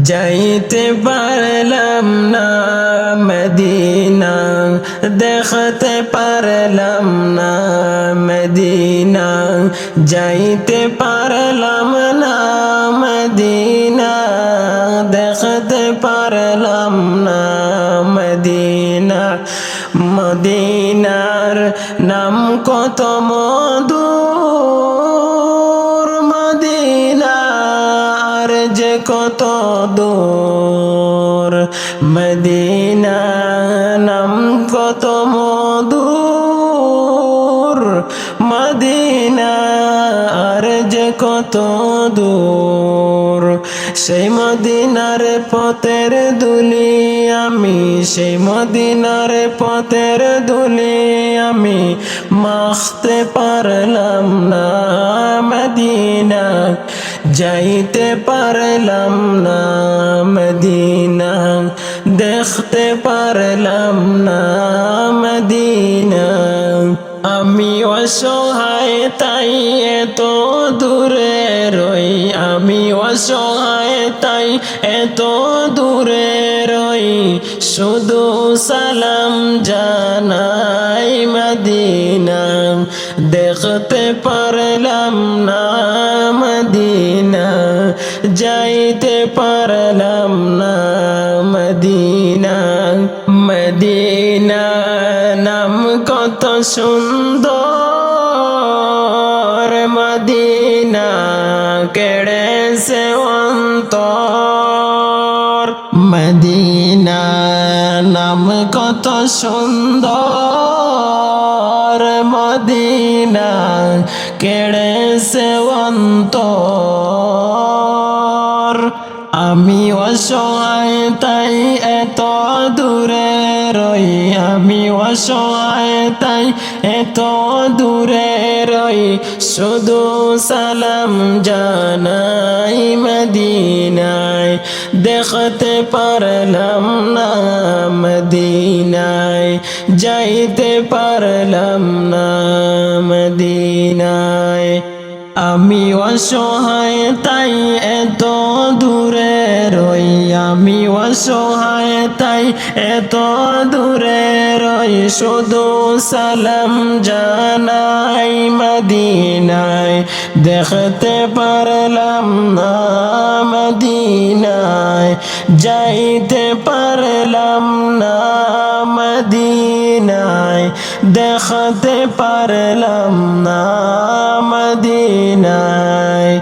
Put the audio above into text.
যাইতে পারলাম না মদিনা, দেখতে পারলাম না মদিনা, যাইতে পারলাম না মদিনা, দেখতে পারলাম না মদিনা। মদিনার নাম কত মধুর, মদিনার যে কত দূর, মদিনা নাম কত মধুর, মদিনা আর যে কত দূর। সেই মদিনার পথের দুলি আমি, সেই মদিনার পথের দুলি আমি, মাখতে পারলাম না মদিনা, যাইতে পারলাম না মদিনা, দেখতে পারলাম না মদিনা। আমি অসহায় তাই এত দূরে রই, আমি অসহায় তাই এত দূরে রই, শুধু সালাম জানাই মদিনা, দেখতে পারলাম না মদিনা, যাইতে পারলাম না মদিনা। মদিনা নাম কত সুন্দর, মদিনা কেড়েছে অন্তর, মদিনা নাম কত সুন্দর, মদিনা কেড়েছে অন্তর। আমি অসহায় তাই এত দূরে রই, আমি অসহায় তাই এত দূরে রই, শুধু সালাম জানাই মদিনায়, দেখতে পারলাম না মদিনায়, যাইতে পারলাম না মদিনায়। আমি অসহায় তাই এত দূরে রই, আমি অসহায় তাই এত দূরে রই, শুধু সালাম জানাই মদিনায়, দেখতে পারলাম না মদিনায়, যাইতে পারলাম না মদিনায়, দেখতে পারলাম না মদিনায়।